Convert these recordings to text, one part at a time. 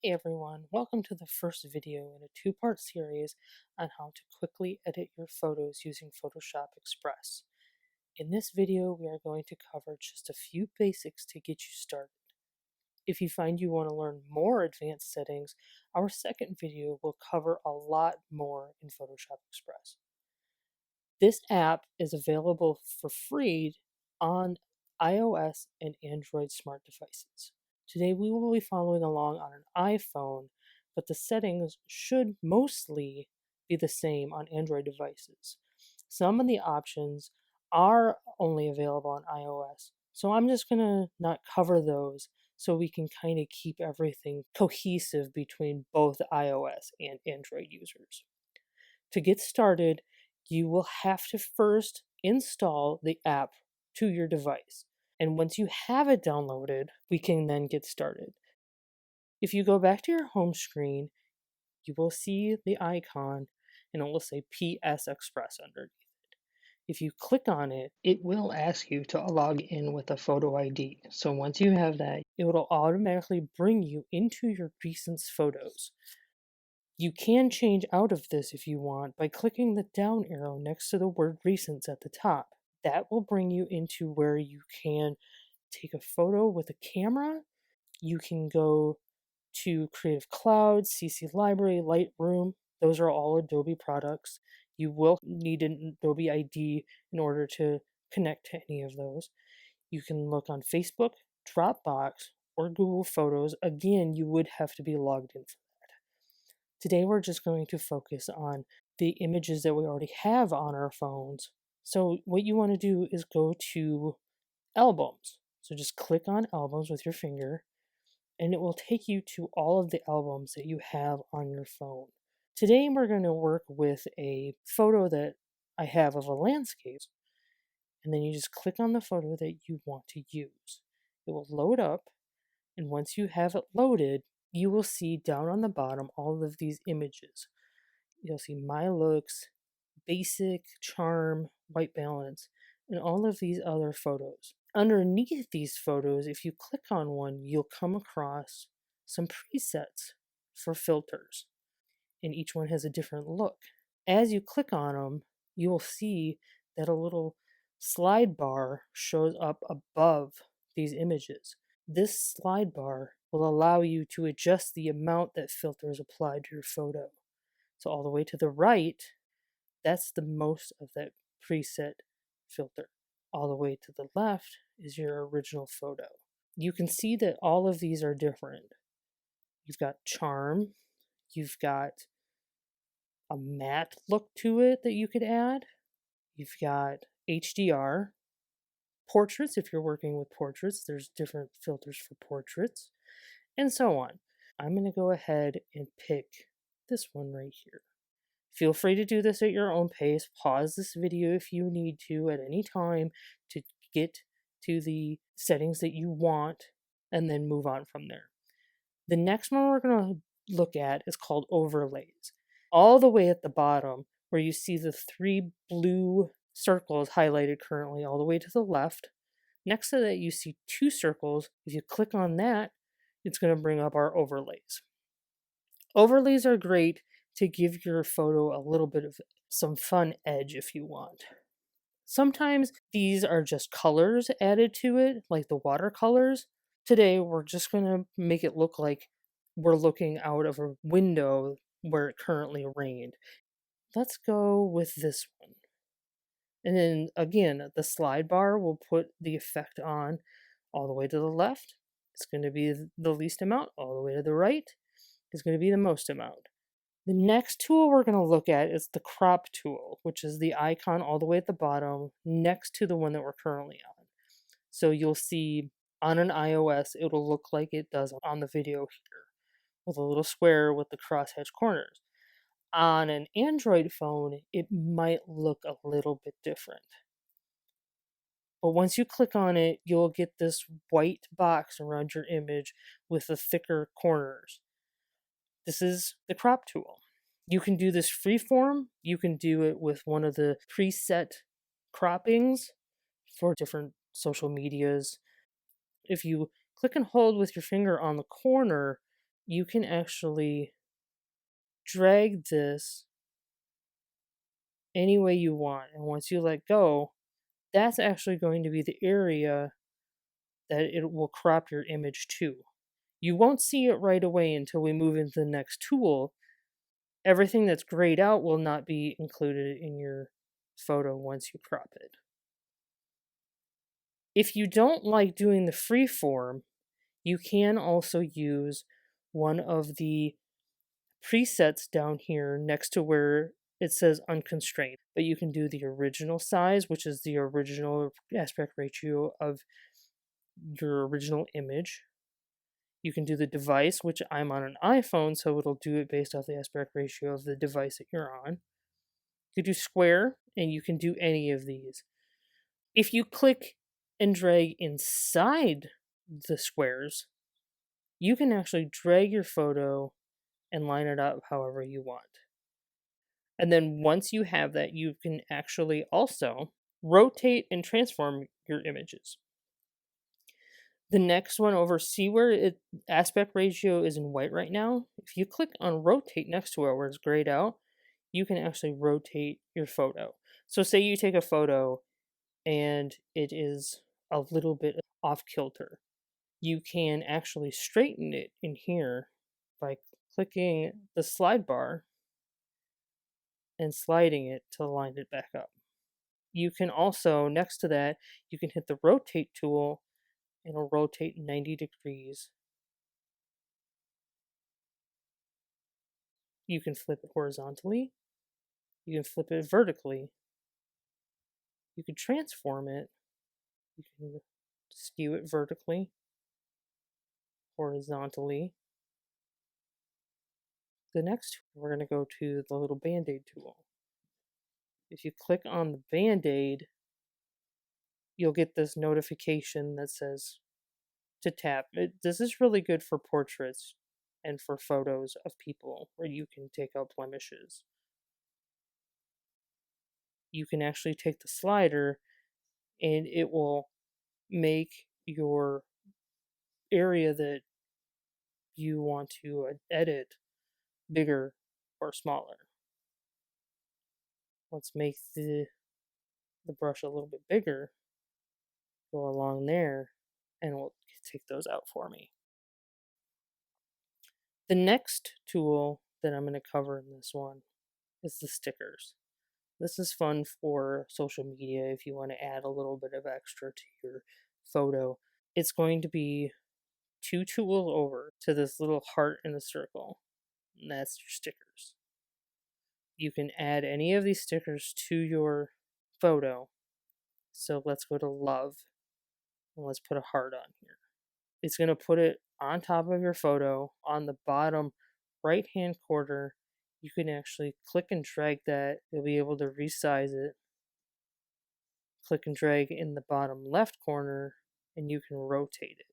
Hey everyone, welcome to the first video in a two-part series on how to quickly edit your photos using Photoshop Express. In this video, we are going to cover just a few basics to get you started. If you find you want to learn more advanced settings, our second video will cover a lot more in Photoshop Express. This app is available for free on iOS and Android smart devices. Today we will be following along on an iPhone, but the settings should mostly be the same on Android devices. Some of the options are only available on iOS, so I'm just going to not cover those so we can kind of keep everything cohesive between both iOS and Android users. To get started, you will have to first install the app to your device. And once you have it downloaded, we can then get started. If you go back to your home screen, you will see the icon and it will say PS Express underneath it. If you click on it, it will ask you to log in with a photo ID. So once you have that, it will automatically bring you into your recent photos. You can change out of this if you want by clicking the down arrow next to the word Recents at the top. That will bring you into where you can take a photo with a camera. You can go to Creative Cloud, CC Library, Lightroom. Those are all Adobe products. You will need an Adobe ID in order to connect to any of those. You can look on Facebook, Dropbox, or Google Photos. Again, you would have to be logged in for that. Today we're just going to focus on the images that we already have on our phones. So what you want to do is go to Albums. So just click on Albums with your finger and it will take you to all of the albums that you have on your phone. Today we're going to work with a photo that I have of a landscape, and then you just click on the photo that you want to use. It will load up, and once you have it loaded, you will see down on the bottom all of these images. You'll see My Looks, Basic, Charm, White Balance, and all of these other photos. Underneath these photos, if you click on one, you'll come across some presets for filters, and each one has a different look. As you click on them, you will see that a little slide bar shows up above these images. This slide bar will allow you to adjust the amount that filter is applied to your photo. So all the way to the right, that's the most of that preset filter. All the way to the left is your original photo. You can see that all of these are different. You've got charm, you've got a matte look to it that you could add, you've got HDR, portraits if you're working with portraits, there's different filters for portraits, and so on. I'm going to go ahead and pick this one right here. Feel free to do this at your own pace. Pause this video if you need to at any time to get to the settings that you want and then move on from there. The next one we're going to look at is called overlays. All the way at the bottom where you see the three blue circles highlighted currently all the way to the left. Next to that you see two circles. If you click on that, it's going to bring up our overlays. Overlays are great to give your photo a little bit of some fun edge if you want. Sometimes these are just colors added to it, like the watercolors. Today we're just going to make it look like we're looking out of a window where it currently rained. Let's go with this one. And then again, the slide bar will put the effect on all the way to the left. It's going to be the least amount. All the way to the right is going to be the most amount. The next tool we're going to look at is the crop tool, which is the icon all the way at the bottom next to the one that we're currently on. So you'll see on an iOS, it'll look like it does on the video here, with a little square with the crosshatch corners. On an Android phone, it might look a little bit different. But once you click on it, you'll get this white box around your image with the thicker corners. This is the crop tool. You can do this freeform. You can do it with one of the preset croppings for different social medias. If you click and hold with your finger on the corner, you can actually drag this any way you want. And once you let go, that's actually going to be the area that it will crop your image to. You won't see it right away until we move into the next tool. Everything that's grayed out will not be included in your photo once you crop it. If you don't like doing the freeform, you can also use one of the presets down here next to where it says unconstrained. But you can do the original size, which is the original aspect ratio of your original image. You can do the device, which I'm on an iPhone, so it'll do it based off the aspect ratio of the device that you're on. You can do square, and you can do any of these. If you click and drag inside the squares, you can actually drag your photo and line it up however you want. And then once you have that, you can actually also rotate and transform your images. The next one over, see where aspect ratio is in white right now? If you click on rotate next to it where it's grayed out, you can actually rotate your photo. So say you take a photo and it is a little bit off kilter. You can actually straighten it in here by clicking the slide bar and sliding it to line it back up. You can also, next to that, you can hit the rotate tool and it'll rotate 90 degrees. You can flip it horizontally. You can flip it vertically. You can transform it. You can skew it vertically, horizontally. The next, we're going to go to the little Bandaid tool. If you click on the Bandaid, you'll get this notification that says to tap. This is really good for portraits and for photos of people where you can take out blemishes. You can actually take the slider and it will make your area that you want to edit bigger or smaller. Let's make the brush a little bit bigger. Go along there and we'll take those out for me. The next tool that I'm going to cover in this one is the stickers. This is fun for social media if you want to add a little bit of extra to your photo. It's going to be 2 tools over to this little heart in a circle, and that's your stickers. You can add any of these stickers to your photo. So let's go to love, and let's put a heart on here. It's going to put it on top of your photo on the bottom right hand corner. You can actually click and drag that. You'll be able to resize it. Click and drag in the bottom left corner and you can rotate it.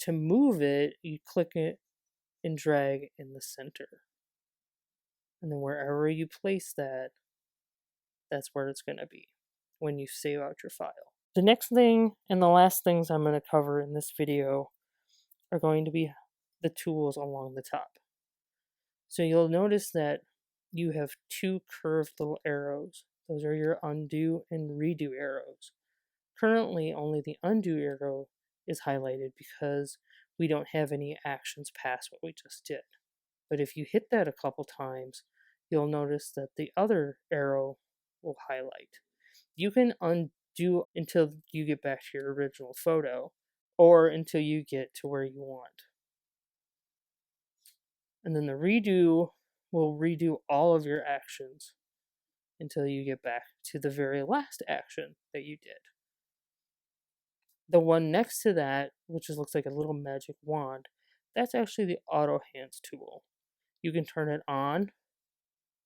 To move it, you click it and drag in the center. And then wherever you place that, that's where it's going to be when you save out your file. The next thing and the last things I'm going to cover in this video are going to be the tools along the top. So you'll notice that you have 2 curved little arrows. Those are your undo and redo arrows. Currently, only the undo arrow is highlighted because we don't have any actions past what we just did. But if you hit that a couple times, you'll notice that the other arrow will highlight. You can undo until you get back to your original photo or until you get to where you want. And then the redo will redo all of your actions until you get back to the very last action that you did. The one next to that, which just looks like a little magic wand, that's actually the auto hands tool. You can turn it on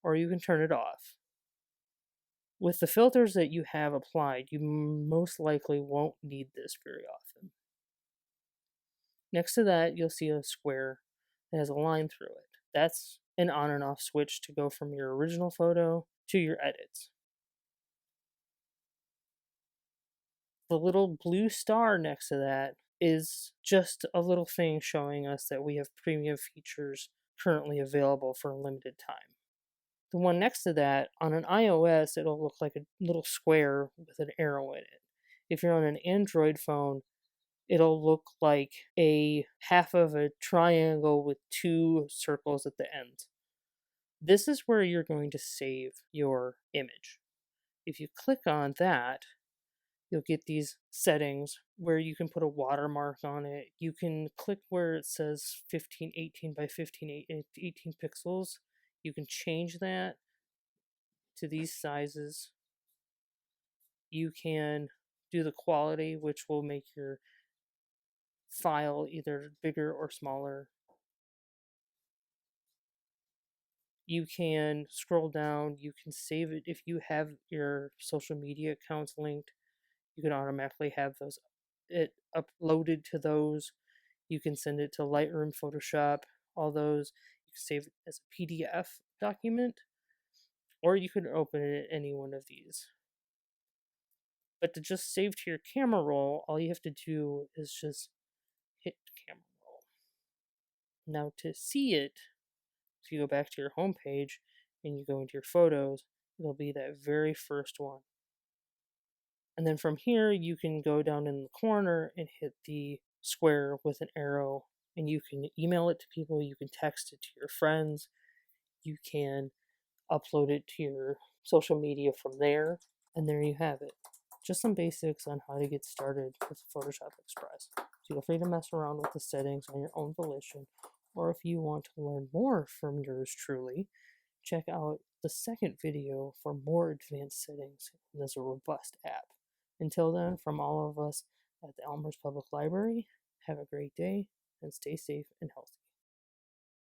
or you can turn it off. With the filters that you have applied, you most likely won't need this very often. Next to that, you'll see a square that has a line through it. That's an on and off switch to go from your original photo to your edits. The little blue star next to that is just a little thing showing us that we have premium features currently available for a limited time. The one next to that, on an iOS, it'll look like a little square with an arrow in it. If you're on an Android phone, it'll look like a half of a triangle with two circles at the end. This is where you're going to save your image. If you click on that, you'll get these settings where you can put a watermark on it. You can click where it says 1518 by 1518 pixels. You can change that to these sizes. You can do the quality, which will make your file either bigger or smaller. You can scroll down, you can save it. If you have your social media accounts linked, you can automatically have it uploaded to those. You can send it to Lightroom, Photoshop, all those. You can save it as a PDF document, or you could open it at any one of these. But to just save to your camera roll, all you have to do is just hit camera roll. Now to see it, if you go back to your home page and you go into your photos, it'll be that very first one. And then from here, you can go down in the corner and hit the square with an arrow, and you can email it to people, you can text it to your friends, you can upload it to your social media from there, and there you have it. Just some basics on how to get started with Photoshop Express. Feel free to mess around with the settings on your own volition, or if you want to learn more from yours truly, check out the second video for more advanced settings in this robust app. Until then, from all of us at the Elmhurst Public Library, have a great day and stay safe and healthy.